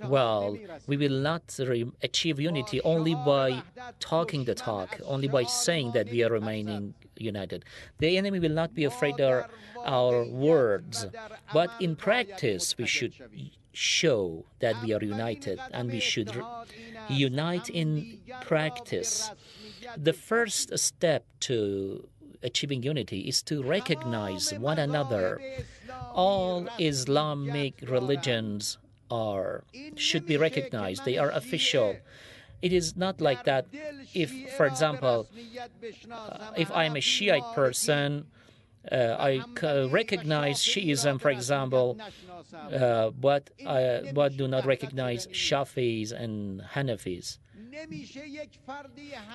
Well, we will not achieve unity only by talking the talk, only by saying that we are remaining united. The enemy will not be afraid of our words, but in practice we should show that we are united, and we should unite in practice. The first step to achieving unity is to recognize one another. All Islamic religions should be recognized. They are official. It is not like that. If, for example, if I'm a Shiite person, I recognize Shiism, for example, but do not recognize Shafis and Hanafis.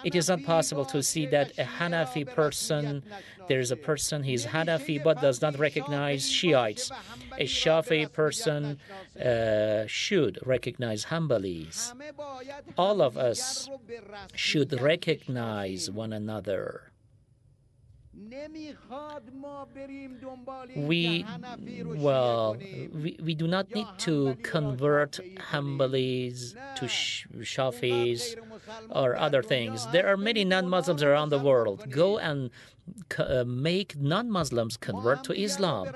It is not possible to see that a Hanafi person, there is a person, he's Hanafi but does not recognize Shiites. A Shafi person should recognize Hanbalis. All of us should recognize one another. We do not need to convert Hanbalis to Shafis or other things. There are many non-Muslims around the world. Go and make non-Muslims convert to Islam.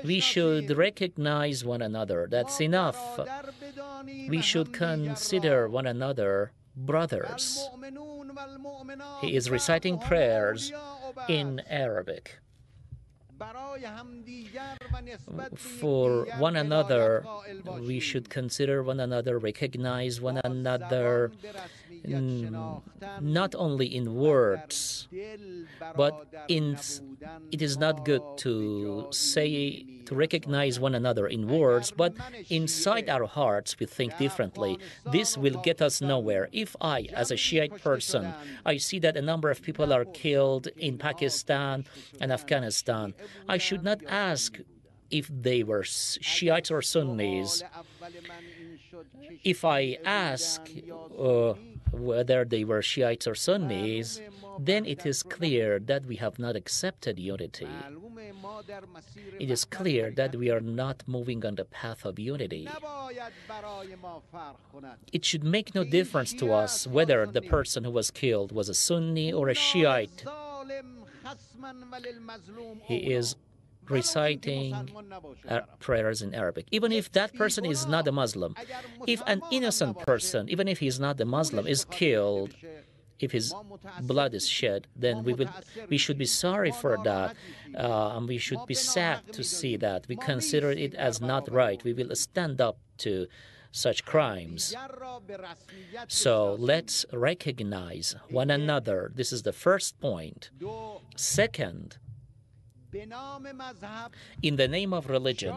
We should recognize one another. That's enough. We should consider one another brothers. He is reciting prayers in Arabic. For one another, we should consider one another, recognize one another, not only in words, but it is not good to recognize one another in words, but inside our hearts we think differently. This will get us nowhere. If I, as a Shiite person, I see that a number of people are killed in Pakistan and Afghanistan, I should not ask if they were Shiites or Sunnis. If I ask whether they were Shiites or Sunnis, then it is clear that we have not accepted unity. It is clear that we are not moving on the path of unity. It should make no difference to us whether the person who was killed was a Sunni or a Shiite. He is reciting prayers in Arabic. Even if that person is not a Muslim, if an innocent person, even if he is not a Muslim, is killed, if his blood is shed, then we should be sorry for that, and we should be sad to see that. We consider it as not right. We will stand up to such crimes. So let's recognize one another. This is the first point. Second, in the name of religion,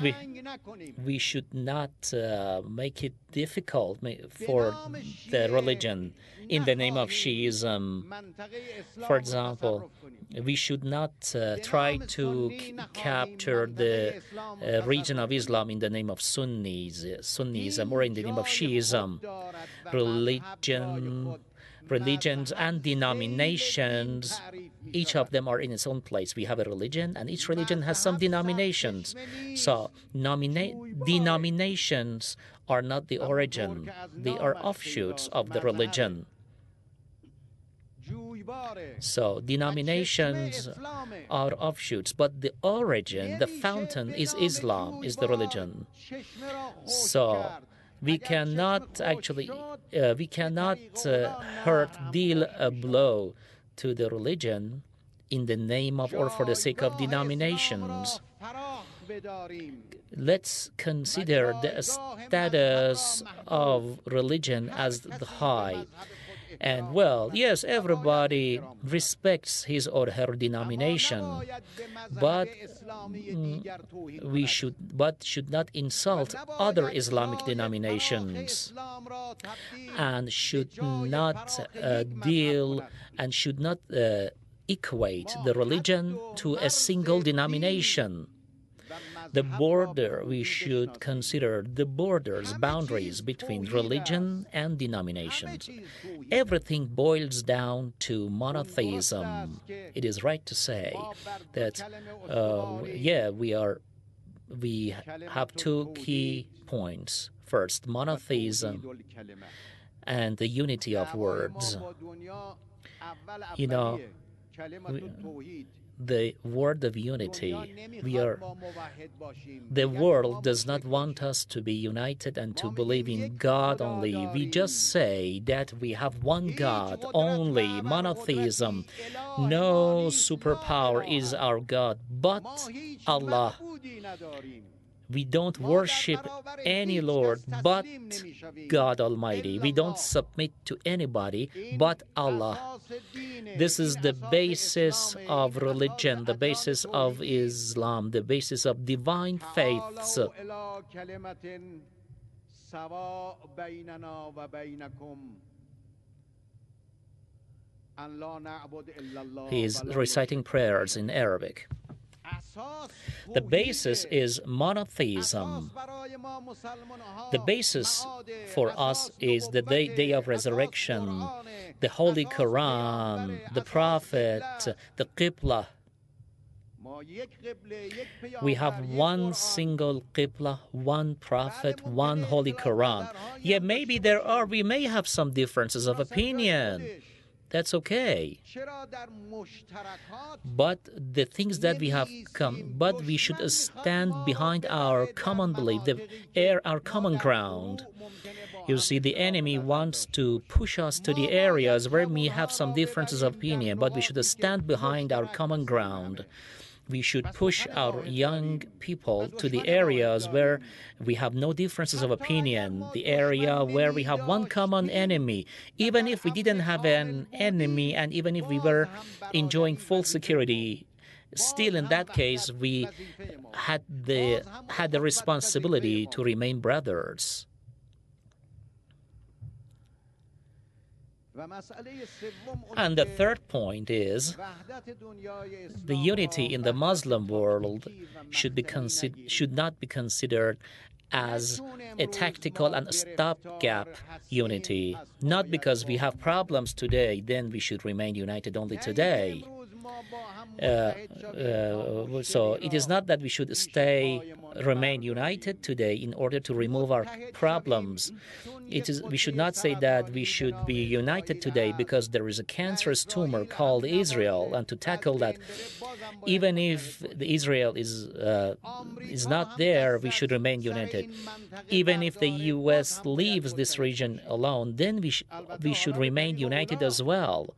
we should not make it difficult for the religion. In the name of Shiism, for example, we should not try to capture the region of Islam in the name of Sunnism or in the name of Shiism. Religions and denominations, each of them are in its own place. We have a religion, and each religion has some denominations. So denominations are not the origin. They are offshoots of the religion. So denominations are offshoots, but the origin, the fountain, is Islam, is the religion. So we cannot deal a blow to the religion in the name of or for the sake of denominations. Let's consider the status of religion as the high. And well, yes, everybody respects his or her denomination, but should not insult other Islamic denominations, and should not deal and should not equate the religion to a single denomination. The border, we should consider the boundaries between religion and denominations. Everything boils down to monotheism. It is right to say that, we are we have two key points. First, monotheism and the unity of words. You know, the word of unity, the world does not want us to be united and to believe in God only. We just say that we have one God only, monotheism. No superpower is our God but Allah. We don't worship any Lord but God Almighty. We don't submit to anybody but Allah. This is the basis of religion, the basis of Islam, the basis of divine faiths. He is reciting prayers in Arabic. The basis is monotheism. The basis for us is the day of resurrection, the Holy Quran, the Prophet, the Qibla. We have one single Qibla, one Prophet, one Holy Quran. Yeah, maybe we may have some differences of opinion. That's okay. But the things that we have but we should stand behind our common belief, our common ground. You see, the enemy wants to push us to the areas where we have some differences of opinion, but we should stand behind our common ground. We should push our young people to the areas where we have no differences of opinion, the area where we have one common enemy. Even if we didn't have an enemy and even if we were enjoying full security, still in that case we had the responsibility to remain brothers. And the third point is the unity in the Muslim world should not be considered as a tactical and stopgap unity. Not because we have problems today, then we should remain united only today. So it is not that we should remain united today in order to remove our problems. We should not say that we should be united today because there is a cancerous tumor called Israel, and to tackle that, even if Israel is not there, we should remain united. Even if the U.S. leaves this region alone, then we should remain united as well.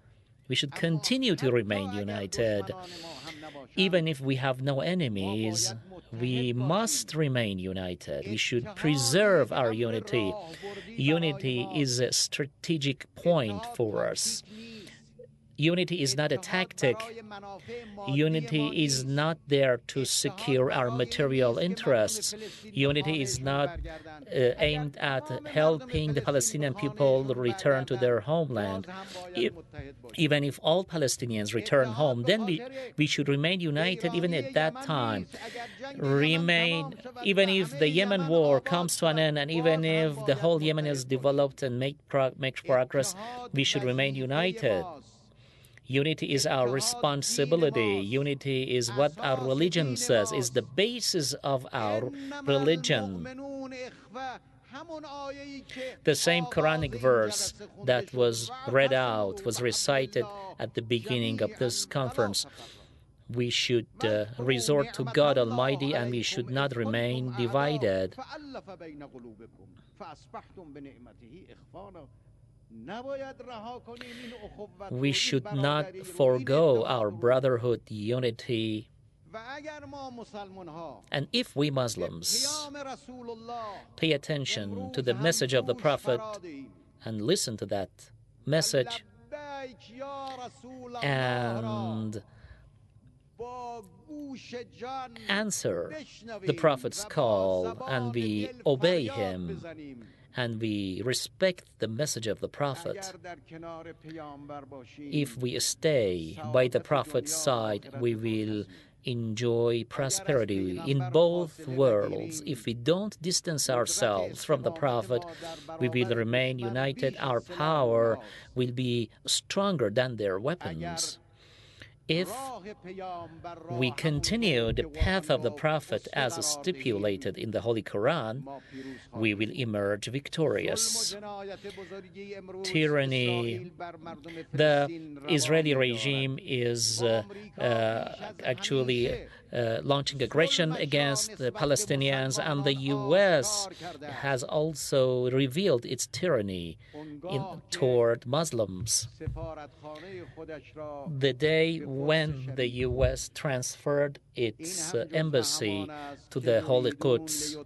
We should continue to remain united. Even if we have no enemies, we must remain united. We should preserve our unity. Unity is a strategic point for us. Unity is not a tactic. Unity is not there to secure our material interests. Unity is not aimed at helping the Palestinian people return to their homeland. Even if all Palestinians return home, then we should remain united even at that time. Even if the Yemen war comes to an end, and even if the whole Yemen is developed and makes progress, we should remain united. Unity is our responsibility. Unity is what our religion says, is the basis of our religion. The same Quranic verse that was read out, was recited at the beginning of this conference. We should resort to God Almighty, and we should not remain divided. We should not forego our brotherhood unity. And if we Muslims pay attention to the message of the Prophet and listen to that message and answer the Prophet's call, and we obey him, and we respect the message of the Prophet, if we stay by the Prophet's side, we will enjoy prosperity in both worlds. If we don't distance ourselves from the Prophet, we will remain united. Our power will be stronger than their weapons. If we continue the path of the Prophet as stipulated in the Holy Quran, we will emerge victorious. Tyranny, the Israeli regime is actually launching aggression against the Palestinians, and the U.S. has also revealed its tyranny toward Muslims. The day when the U.S. transferred its embassy to the Holy Quds,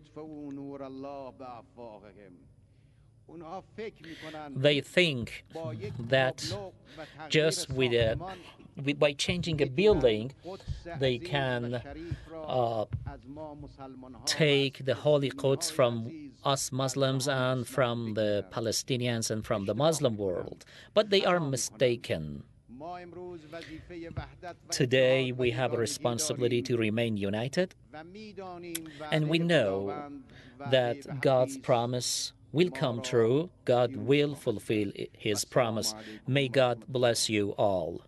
they think that just by changing a building, they can take the Holy Quds from us Muslims and from the Palestinians and from the Muslim world. But they are mistaken. Today we have a responsibility to remain united, and we know that God's promise will come true. God will fulfill His promise. May God bless you all.